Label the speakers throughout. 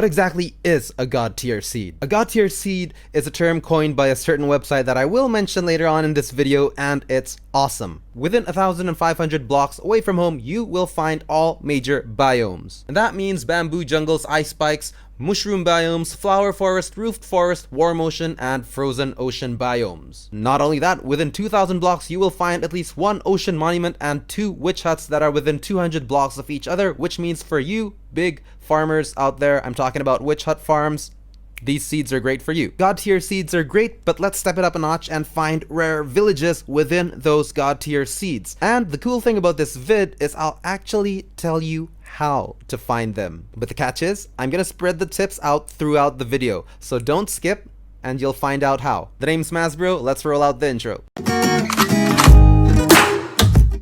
Speaker 1: What exactly is a God tier seed? A God tier seed is a term coined by a certain website that I will mention later on in this video, and it's awesome. Within 1,500 blocks away from home, you will find all major biomes. And that means bamboo jungles, ice spikes, mushroom biomes, flower forest, roofed forest, warm ocean, and frozen ocean biomes. Not only that, within 2,000 blocks you will find at least one ocean monument and 2 witch huts that are within 200 blocks of each other, which means for you big farmers out there, I'm talking about witch hut farms, these seeds are great for you. God tier seeds are great, but let's step it up a notch and find rare villages within those God tier seeds. And the cool thing about this vid is I'll actually tell you how to find them. But the catch is, I'm gonna spread the tips out throughout the video, so don't skip and you'll find out how. The name's MazBro, let's roll out the intro.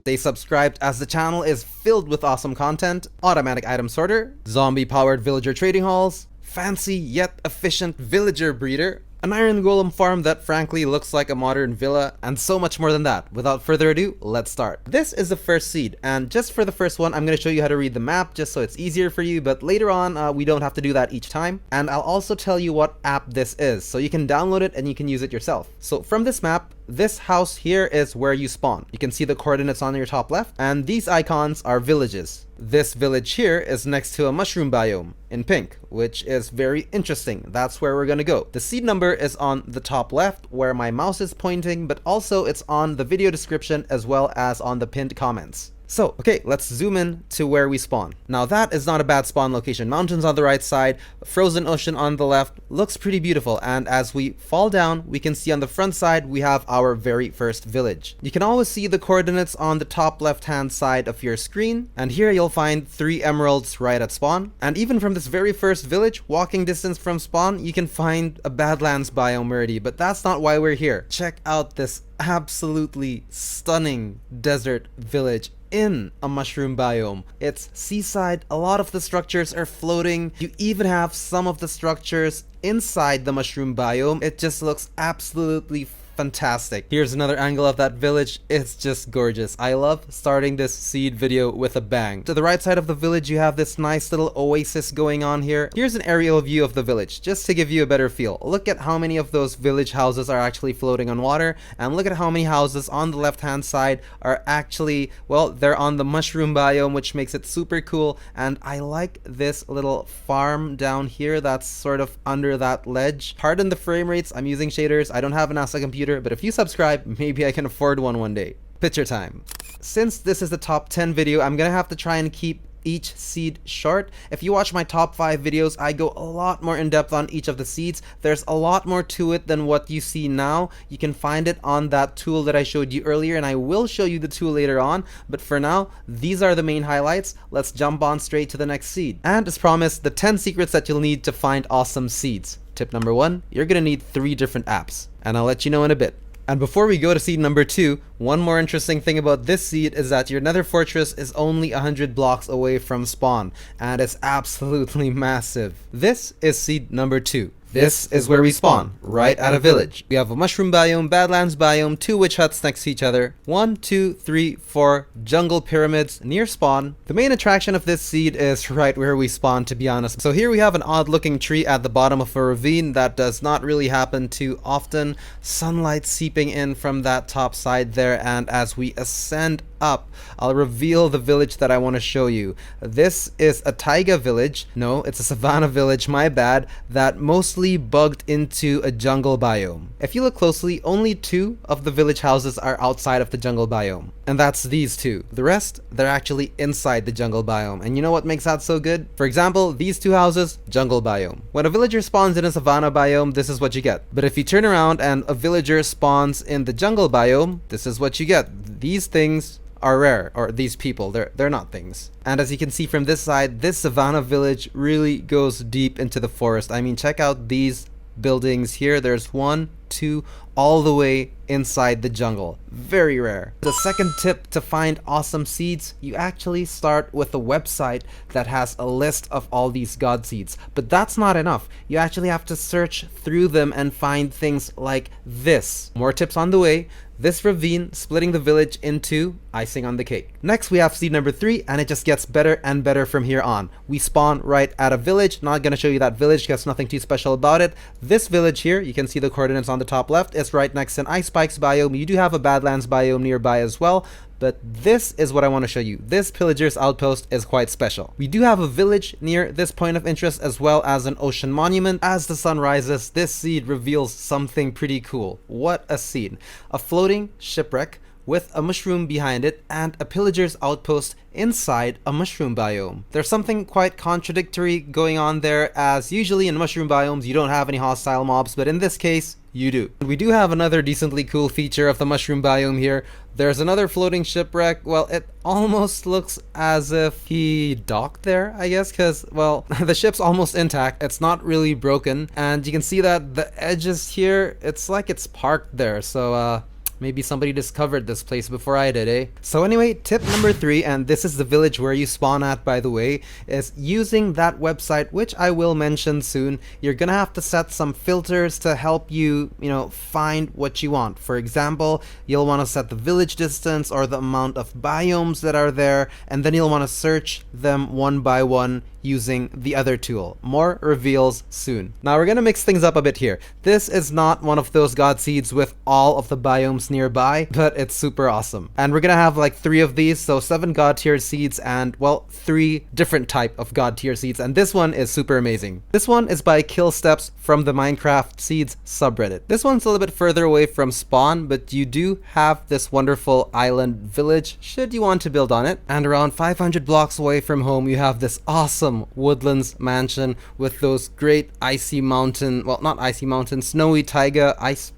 Speaker 1: Stay subscribed as the channel is filled with awesome content, automatic item sorter, zombie powered villager trading halls, fancy yet efficient villager breeder, an iron golem farm that frankly looks like a modern villa, and so much more than that. Without further ado, let's start. This is the first seed, and just for the first one, I'm going to show you how to read the map just so it's easier for you, but later on, we don't have to do that each time. And I'll also tell you what app this is, so you can download it and you can use it yourself. So from this map, this house here is where you spawn. You can see the coordinates on your top left, and these icons are villages. This village here is next to a mushroom biome in pink, which is very interesting. That's where we're gonna go. The seed number is on the top left where my mouse is pointing, but also it's on the video description as well as on the pinned comments. So, okay, let's zoom in to where we spawn. Now that is not a bad spawn location. Mountains on the right side, frozen ocean on the left, looks pretty beautiful. And as we fall down, we can see on the front side, we have our very first village. You can always see the coordinates on the top left-hand side of your screen. And here you'll find 3 emeralds right at spawn. And even from this very first village, walking distance from spawn, you can find a Badlands Biome already. But that's not why we're here. Check out this absolutely stunning desert village in a mushroom biome. It's seaside, a lot of the structures are floating, you even have some of the structures inside the mushroom biome. It just looks absolutely fantastic. Here's another angle of that village. It's just gorgeous. I love starting this seed video with a bang. To the right side of the village, you have this nice little oasis going on here. Here's an aerial view of the village, just to give you a better feel. Look at how many of those village houses are actually floating on water, and look at how many houses on the left-hand side are actually, well, they're on the mushroom biome, which makes it super cool. And I like this little farm down here that's sort of under that ledge. Pardon the frame rates, I'm using shaders. I don't have an NASA computer, but if you subscribe, maybe I can afford one day. Picture time. Since this is the top 10 video, I'm gonna have to try and keep each seed short. If you watch my top 5 videos, I go a lot more in depth on each of the seeds. There's a lot more to it than what you see now. You can find it on that tool that I showed you earlier, and I will show you the tool later on. But for now, these are the main highlights. Let's jump on straight to the next seed. And as promised, the 10 secrets that you'll need to find awesome seeds. Tip number 1, you're gonna need 3 different apps, and I'll let you know in a bit. And before we go to seed number 2, one more interesting thing about this seed is that your nether fortress is only 100 blocks away from spawn, and it's absolutely massive. This is seed number 2. This is where we spawn, right at a village. We have a mushroom biome, badlands biome, 2 witch huts next to each other, 1, 2, 3, 4 jungle pyramids near spawn. The main attraction of this seed is right where we spawn, to be honest. So here we have an odd looking tree at the bottom of a ravine that does not really happen too often. Sunlight seeping in from that top side there, and as we ascend up, I'll reveal the village that I want to show you. This is a taiga village. No, it's a savanna village, my bad, that mostly bugged into a jungle biome. If you look closely, only 2 of the village houses are outside of the jungle biome, and that's these 2. The rest, they're actually inside the jungle biome. And you know what makes that so good? For example, these 2 houses, jungle biome. When a villager spawns in a savanna biome, this is what you get. But if you turn around and a villager spawns in the jungle biome, this is what you get. These things are rare, or these people, they're not things. And as you can see from this side, this savanna village really goes deep into the forest. I mean, check out these buildings here. There's 1, 2, all the way inside the jungle. Very rare. The second tip to find awesome seeds, you actually start with a website that has a list of all these god seeds. But that's not enough. You actually have to search through them and find things like this. More tips on the way. This ravine splitting the village into icing on the cake. Next we have seed number 3, and it just gets better and better from here on. We spawn right at a village. Not gonna show you that village because nothing too special about it. This village here, you can see the coordinates on the top left, is right next to an Ice Spikes biome. You do have a Badlands biome nearby as well, but this is what I want to show you. This pillager's outpost is quite special. We do have a village near this point of interest as well as an ocean monument. As the sun rises, this seed reveals something pretty cool. What a scene. A floating shipwreck with a mushroom behind it and a pillager's outpost inside a mushroom biome. There's something quite contradictory going on there, as usually in mushroom biomes you don't have any hostile mobs, but in this case you do. We do have another decently cool feature of the mushroom biome here. There's another floating shipwreck. Well, it almost looks as if he docked there, I guess, because, well, the ship's almost intact. It's not really broken, and you can see that the edges here, it's like it's parked there, so maybe somebody discovered this place before I did, eh? So anyway, tip number 3, and this is the village where you spawn at, by the way, is using that website, which I will mention soon. You're gonna have to set some filters to help you, find what you want. For example, you'll want to set the village distance or the amount of biomes that are there, and then you'll want to search them one by one using the other tool. More reveals soon. Now we're gonna mix things up a bit here. This is not one of those god seeds with all of the biomes nearby, but it's super awesome. And we're gonna have like 3 of these, so 7 god tier seeds and, well, 3 different type of god tier seeds, and this one is super amazing. This one is by Kill Steps from the Minecraft Seeds subreddit. This one's a little bit further away from spawn, but you do have this wonderful island village should you want to build on it. And around 500 blocks away from home you have this awesome woodlands mansion with those great icy mountain, well, not icy mountain, snowy taiga, ice.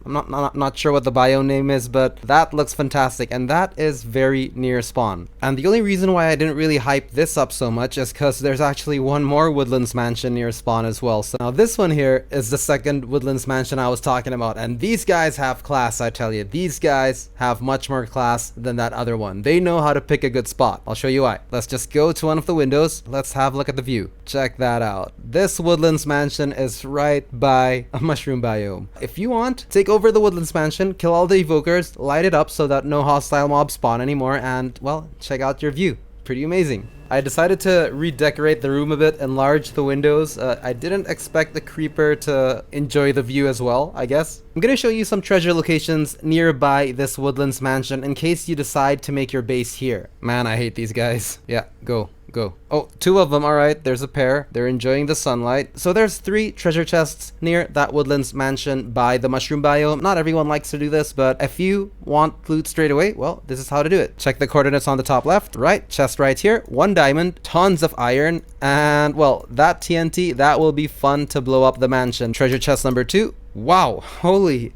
Speaker 1: I'm not sure what the bio name is, but that looks fantastic, and that is very near spawn. And the only reason why I didn't really hype this up so much is because there's actually one more woodlands mansion near spawn as well. So now this one here is the second woodlands mansion I was talking about, and these guys have class, I tell you. These guys have much more class than that other one. They know how to pick a good spot. I'll show you why. Let's just go to one of the windows. Let's have a look at the view. Check that out. This woodlands mansion is right by a mushroom biome. If you want, take over the woodlands mansion, kill all the evokers, light it up so that no hostile mobs spawn anymore, and, well, check out your view. Pretty amazing. I decided to redecorate the room a bit, enlarge the windows. I didn't expect the creeper to enjoy the view as well, I guess. I'm gonna show you some treasure locations nearby this woodlands mansion in case you decide to make your base here. Man, I hate these guys. Yeah, go. Oh, 2 of them. All right, there's a pair. They're enjoying the sunlight. So there's 3 treasure chests near that woodlands mansion by the mushroom biome. Not everyone likes to do this, but if you want loot straight away, well, this is how to do it. Check the coordinates on the top left. Right, chest right here. 1 diamond, tons of iron, and, well, that TNT, that will be fun to blow up the mansion. Treasure chest number 2. Wow, holy.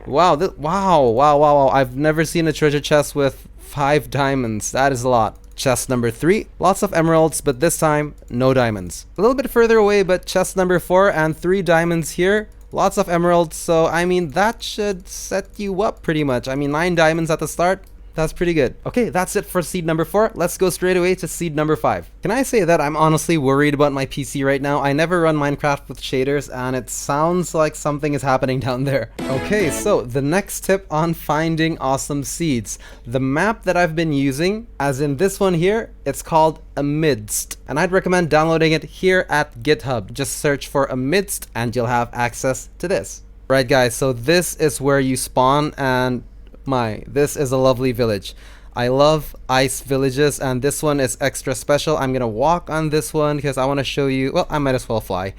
Speaker 1: Wow, wow. I've never seen a treasure chest with 5 diamonds. That is a lot. Chest number 3, lots of emeralds, but this time, no diamonds. A little bit further away, but chest number 4 and 3 diamonds here. Lots of emeralds, so I mean, that should set you up pretty much. I mean, 9 diamonds at the start. That's pretty good. Okay, that's it for seed number 4. Let's go straight away to seed number 5. Can I say that I'm honestly worried about my PC right now? I never run Minecraft with shaders, and it sounds like something is happening down there. Okay, so the next tip on finding awesome seeds. The map that I've been using, as in this one here, it's called Amidst, and I'd recommend downloading it here at GitHub. Just search for Amidst, and you'll have access to this. Right, guys, so this is where you spawn, and this is a lovely village. I love ice villages, and this one is extra special. I'm gonna walk on this one because I want to show you, well, I might as well fly.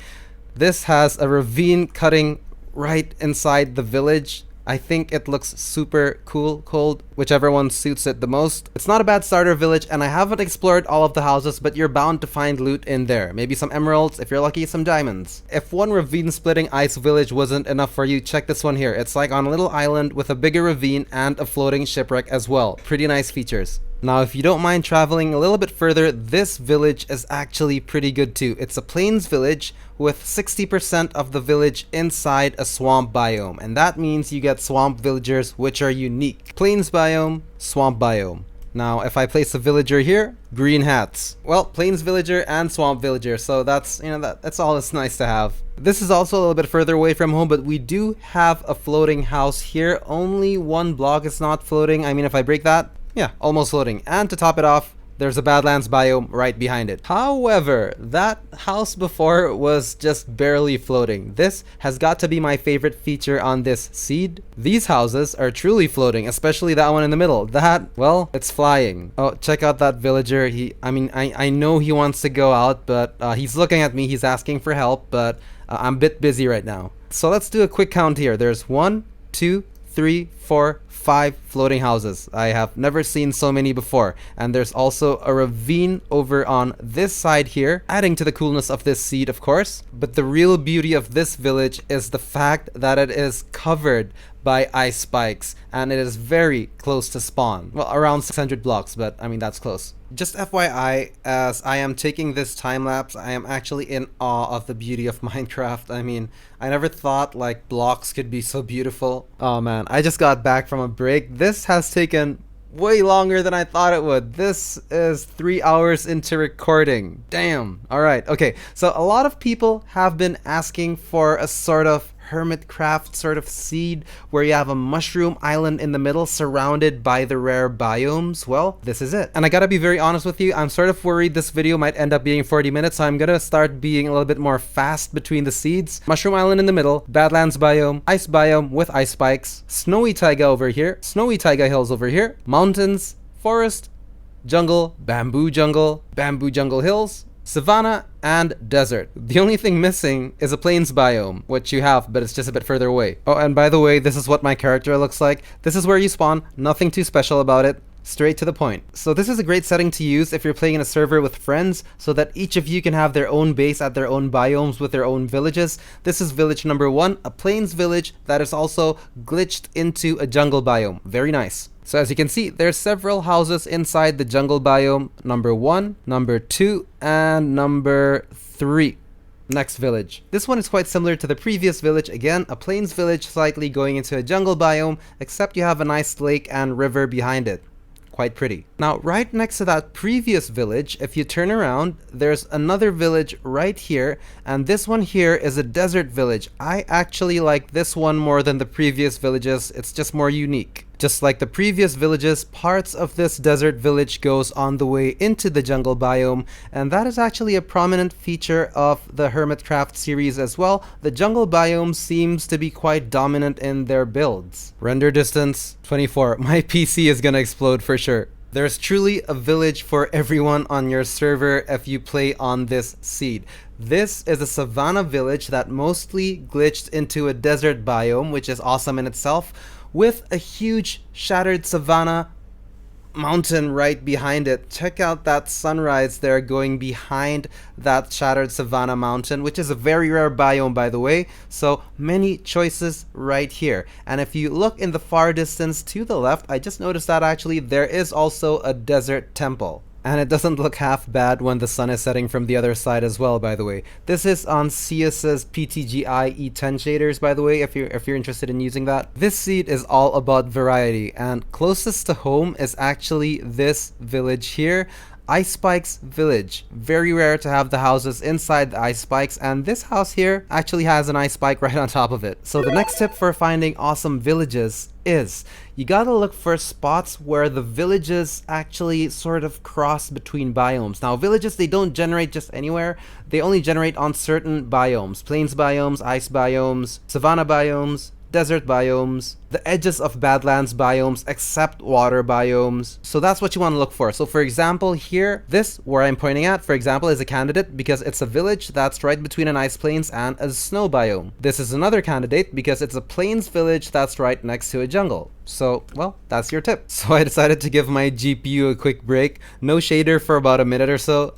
Speaker 1: This has a ravine cutting right inside the village. I think it looks super cool, cold, whichever one suits it the most. It's not a bad starter village, and I haven't explored all of the houses, but you're bound to find loot in there. Maybe some emeralds, if you're lucky, some diamonds. If one ravine splitting ice village wasn't enough for you, check this one here. It's like on a little island with a bigger ravine and a floating shipwreck as well. Pretty nice features. Now, if you don't mind traveling a little bit further, this village is actually pretty good too. It's a plains village with 60% of the village inside a swamp biome, and that means you get swamp villagers which are unique. Plains biome, swamp biome. Now, if I place a villager here, green hats. Well, plains villager and swamp villager, so that's, that's all it's nice to have. This is also a little bit further away from home, but we do have a floating house here. Only one block is not floating. I mean, if I break that, yeah, almost floating. And to top it off, there's a Badlands biome right behind it. However, that house before was just barely floating. This has got to be my favorite feature on this seed. These houses are truly floating, especially that one in the middle. That, well, it's flying. Oh, check out that villager. I know he wants to go out, but he's looking at me. He's asking for help, but I'm a bit busy right now. So let's do a quick count here. There's 1, 2, 3, 4, 5 floating houses. I have never seen so many before. And there's also a ravine over on this side here, adding to the coolness of this seed, of course. But the real beauty of this village is the fact that it is covered by ice spikes, and it is very close to spawn. Well, around 600 blocks, but I mean, that's close. Just FYI, as I am taking this time lapse, I am actually in awe of the beauty of Minecraft. I mean, I never thought like blocks could be so beautiful. Oh man, I just got back from a break. This has taken way longer than I thought it would. This is 3 hours into recording. Damn. All right. Okay. So a lot of people have been asking for a sort of hermitcraft sort of seed where you have a mushroom island in the middle surrounded by the rare biomes. Well, this is it. And I gotta be very honest with you, I'm sort of worried this video might end up being 40 minutes, so I'm gonna start being a little bit more fast between the seeds. Mushroom island in the middle, Badlands biome, ice biome with ice spikes, snowy taiga over here, snowy taiga hills over here, mountains, forest, jungle, bamboo jungle hills, savanna, and desert. The only thing missing is a plains biome, which you have, but it's just a bit further away. Oh, and by the way, this is what my character looks like. This is where you spawn, nothing too special about it. Straight to the point. So this is a great setting to use if you're playing in a server with friends, so that each of you can have their own base at their own biomes with their own villages. This is village number 1, a plains village that is also glitched into a jungle biome. Very nice. So as you can see, there's several houses inside the jungle biome. Number 1, number 2, and number 3. Next village. This one is quite similar to the previous village. Again, a plains village slightly going into a jungle biome, except you have a nice lake and river behind it. Quite pretty. Now, right next to that previous village, if you turn around, there's another village right here, and this one here is a desert village. I actually like this one more than the previous villages. It's just more unique. Just like the previous villages, parts of this desert village goes on the way into the jungle biome, and that is actually a prominent feature of the Hermitcraft series as well. The jungle biome seems to be quite dominant in their builds. Render distance 24. My PC is gonna explode for sure. There's truly a village for everyone on your server if you play on this seed. This is a savanna village that mostly glitched into a desert biome, which is awesome in itself, with a huge shattered savanna mountain right behind it. Check out that sunrise there going behind that shattered savanna mountain, which is a very rare biome, by the way. So many choices right here. And if you look in the far distance to the left, I just noticed that actually there is also a desert temple. And it doesn't look half bad when the sun is setting from the other side as well, by the way. This is on Cius's PTGI E10 shaders, by the way, if you're interested in using that. This seed is all about variety, and closest to home is actually this village here. Ice Spikes Village. Very rare to have the houses inside the ice spikes, and this house here actually has an ice spike right on top of it. So the next tip for finding awesome villages is you gotta look for spots where the villages actually sort of cross between biomes. Now villages, they don't generate just anywhere, they only generate on certain biomes. Plains biomes, ice biomes, savanna biomes, desert biomes, the edges of Badlands biomes, except water biomes. So that's what you want to look for. So for example here, this where I'm pointing at, for example, is a candidate because it's a village that's right between an ice plains and a snow biome. This is another candidate because it's a plains village that's right next to a jungle. So, well, that's your tip. So I decided to give my GPU a quick break. No shader for about a minute or so.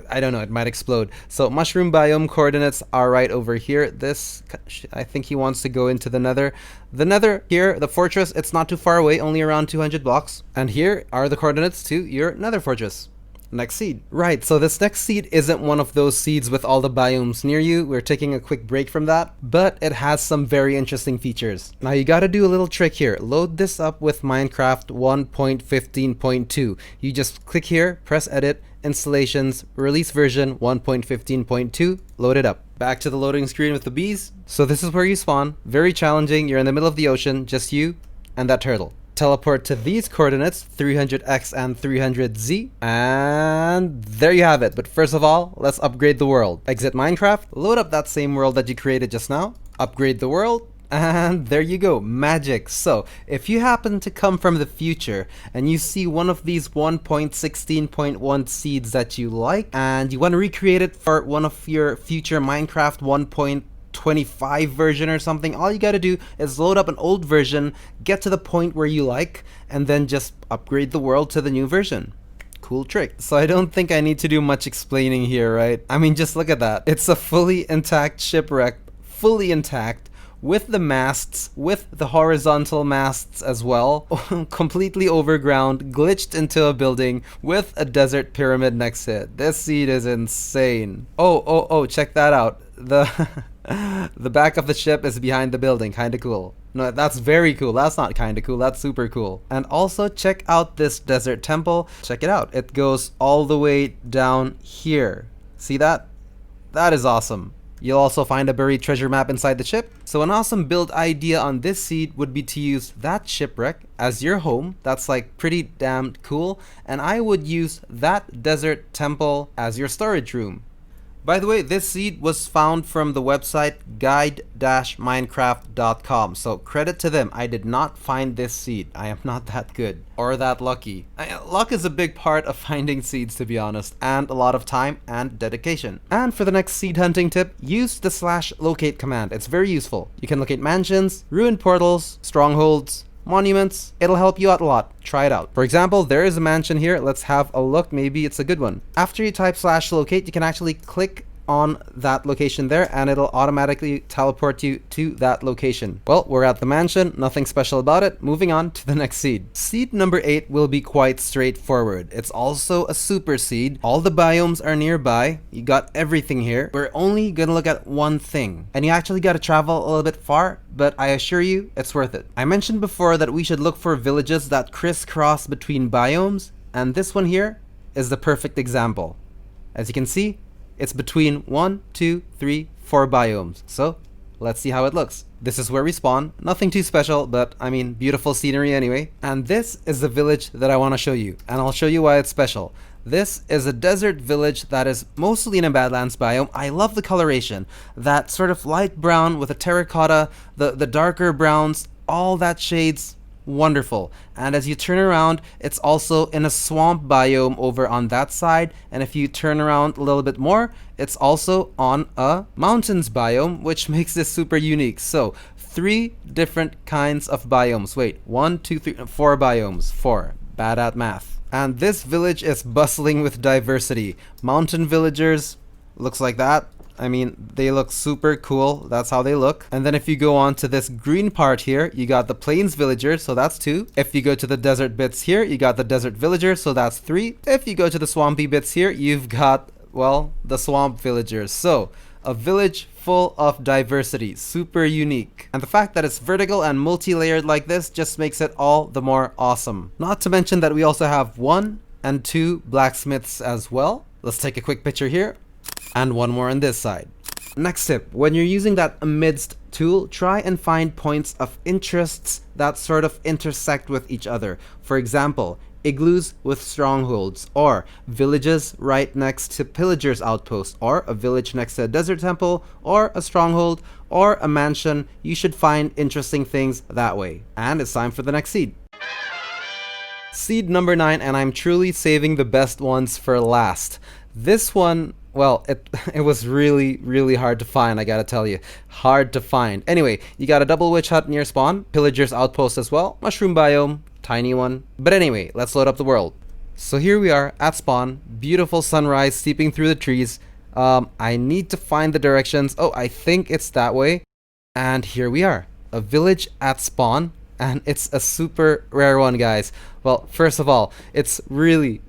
Speaker 1: I don't know, it might explode. So mushroom biome coordinates are right over here. This, I think he wants to go into the nether. The nether here, the fortress, it's not too far away, only around 200 blocks. And here are the coordinates to your nether fortress. Next seed. Right, so this next seed isn't one of those seeds with all the biomes near you. We're taking a quick break from that, but it has some very interesting features. Now you gotta do a little trick here. Load this up with Minecraft 1.15.2. You just click here, press edit, installations, release version 1.15.2, load it up. Back to the loading screen with the bees. So this is where you spawn. Very challenging. You're in the middle of the ocean, just you and that turtle. Teleport to these coordinates, 300x and 300z, and there you have it. But first of all, let's upgrade the world. Exit Minecraft, load up that same world that you created just now, upgrade the world, and there you go, magic. So if you happen to come from the future and you see one of these 1.16.1 seeds that you like and you want to recreate it for one of your future Minecraft 1.25 version or something, all you gotta do is load up an old version, get to the point where you like, and then just upgrade the world to the new version. Cool trick. So I don't think I need to do much explaining here, right? I mean, just look at that. It's a fully intact shipwreck, fully intact, with the masts, with the horizontal masts as well, completely overground, glitched into a building with a desert pyramid next to it. This seed is insane. Oh, check that out. The back of the ship is behind the building. Kinda cool. No, that's very cool. That's not kinda cool. That's super cool. And also check out this desert temple. Check it out. It goes all the way down here. See that? That is awesome. You'll also find a buried treasure map inside the ship. So an awesome build idea on this seed would be to use that shipwreck as your home. That's like pretty damn cool. And I would use that desert temple as your storage room. By the way, this seed was found from the website guide-minecraft.com, so credit to them. I did not find this seed. I am not that good or that lucky. Luck is a big part of finding seeds, to be honest, and a lot of time and dedication. And for the next seed hunting tip, use the /locate command. It's very useful. You can locate mansions, ruined portals, strongholds, monuments. It'll help you out a lot. Try it out. For example, there is a mansion here. Let's have a look. Maybe it's a good one. After you type /locate, you can actually click on that location there and it'll automatically teleport you to that location. Well, we're at the mansion, nothing special about it. Moving on to the next seed. Seed number 8 will be quite straightforward. It's also a super seed. All the biomes are nearby. You got everything here. We're only gonna look at one thing, and you actually gotta travel a little bit far, but I assure you it's worth it. I mentioned before that we should look for villages that crisscross between biomes, and this one here is the perfect example. As you can see, it's between 1, 2, 3, 4 biomes. So let's see how it looks. This is where we spawn. Nothing too special, but I mean, beautiful scenery anyway. And this is the village that I want to show you, and I'll show you why it's special. This is a desert village that is mostly in a Badlands biome. I love the coloration. That sort of light brown with a terracotta, the darker browns, all that shades. Wonderful. And as you turn around, it's also in a swamp biome over on that side, and if you turn around a little bit more, it's also on a mountains biome, which makes this super unique. So 3 different kinds of biomes. Wait, 1, 2, 3, 4 biomes. 4. Bad at math. And this village is bustling with diversity. Mountain villagers, looks like that. I mean, they look super cool. That's how they look. And then if you go on to this green part here, you got the plains villagers, so that's 2. If you go to the desert bits here, you got the desert villagers, so that's 3. If you go to the swampy bits here, you've got, well, the swamp villagers. So a village full of diversity, super unique. And the fact that it's vertical and multi-layered like this just makes it all the more awesome. Not to mention that we also have 1 and 2 blacksmiths as well. Let's take a quick picture here. And 1 more on this side. Next tip, when you're using that amidst tool, try and find points of interests that sort of intersect with each other. For example, igloos with strongholds, or villages right next to pillagers' outposts, or a village next to a desert temple, or a stronghold, or a mansion. You should find interesting things that way. And it's time for the next seed. Seed number 9, and I'm truly saving the best ones for last. This one, well, it was really hard to find, I gotta tell you. Hard to find. Anyway, you got a double witch hut near spawn, pillager's outpost as well, mushroom biome, tiny one. But anyway, let's load up the world. So here we are at spawn, beautiful sunrise steeping through the trees. I need to find the directions. Oh, I think it's that way. And here we are, a village at spawn. and it's a super rare one, guys. Well, first of all, it's really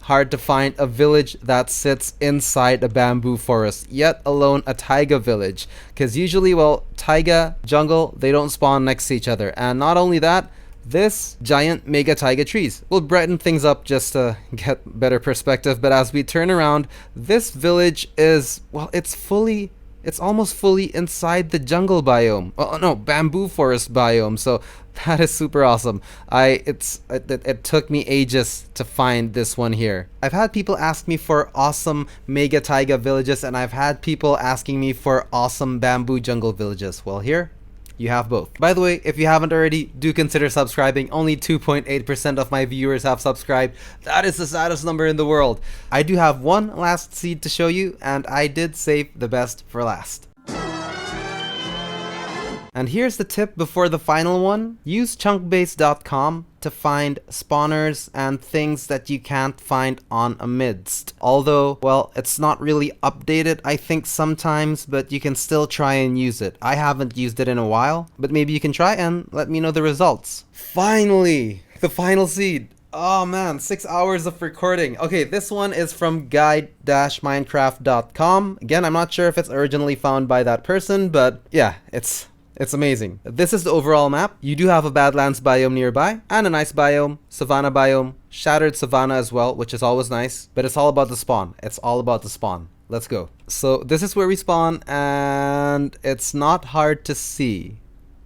Speaker 1: hard to find a village that sits inside a bamboo forest, yet alone a taiga village, because usually, well, taiga, jungle, they don't spawn next to each other. And not only that, this giant mega taiga trees will brighten things up just to get better perspective. But as we turn around, this village is, well, it's almost fully inside the jungle biome. Oh no, bamboo forest biome. So that is super awesome. It took me ages to find this one here. I've had people ask me for awesome mega taiga villages, and I've had people asking me for awesome bamboo jungle villages. Well, here you have both. By the way, if you haven't already, do consider subscribing. Only 2.8% of my viewers have subscribed. That is the saddest number in the world. I do have one last seed to show you, and I did save the best for last. And here's the tip before the final one. Use chunkbase.com to find spawners and things that you can't find on Amidst. Although, well, it's not really updated, I think, sometimes, but you can still try and use it. I haven't used it in a while, but maybe you can try and let me know the results. Finally, the final seed. Oh man, 6 hours of recording. Okay, this one is from guide-minecraft.com. Again, I'm not sure if it's originally found by that person, but yeah, it's amazing. This is the overall map. You do have a Badlands biome nearby, and a nice biome, Savanna Biome, shattered savanna as well, which is always nice. But it's all about the spawn. It's all about the spawn. Let's go. So this is where we spawn, and it's not hard to see.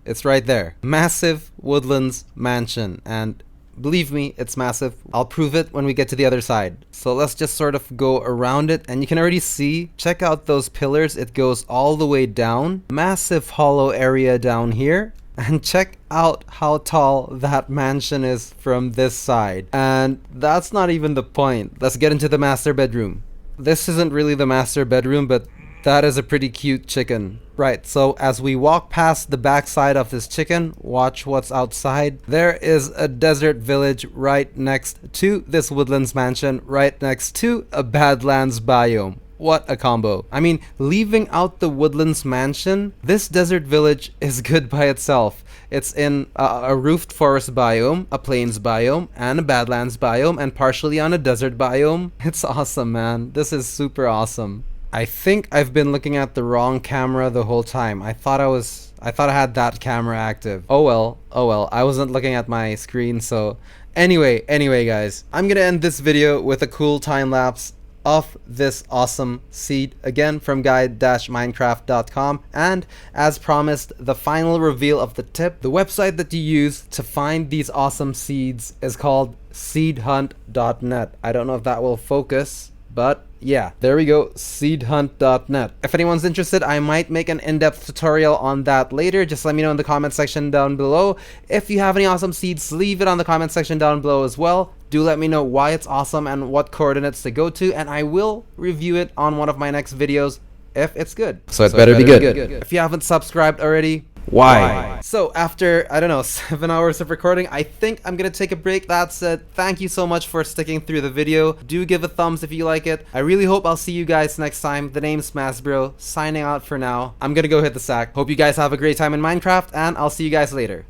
Speaker 1: It's right there. Massive woodlands mansion, and believe me, it's massive. I'll prove it when we get to the other side. So let's just sort of go around it, and you can already see, check out those pillars. It goes all the way down. Massive hollow area down here. And check out how tall that mansion is from this side. And that's not even the point. Let's get into the master bedroom. This isn't really the master bedroom, but that is a pretty cute chicken. Right, so as we walk past the backside of this chicken, watch what's outside. There is a desert village right next to this woodlands mansion, right next to a Badlands biome. What a combo. I mean, leaving out the woodlands mansion, this desert village is good by itself. It's in a roofed forest biome, a plains biome, and a Badlands biome, and partially on a desert biome. It's awesome, man. This is super awesome. I think I've been looking at the wrong camera the whole time. I thought I had that camera active. Oh well, I wasn't looking at my screen. So anyway guys, I'm gonna end this video with a cool time lapse of this awesome seed, again from guide-minecraft.com. And as promised, the final reveal of the tip. The website that you use to find these awesome seeds is called seedhunt.net. I don't know if that will focus, but yeah, there we go, seedhunt.net. If anyone's interested, I might make an in-depth tutorial on that later. Just let me know in the comment section down below. If you have any awesome seeds, leave it on the comment section down below as well. Do let me know why it's awesome and what coordinates to go to, and I will review it on one of my next videos if it's good. So it better be good. If you haven't subscribed already, why? So after, I don't know, 7 hours of recording, I think I'm gonna take a break. That said, thank you so much for sticking through the video. Do give a thumbs if you like it. I really hope I'll see you guys next time. The name's MazBro, signing out for now. I'm gonna go hit the sack. Hope you guys have a great time in Minecraft, and I'll see you guys later.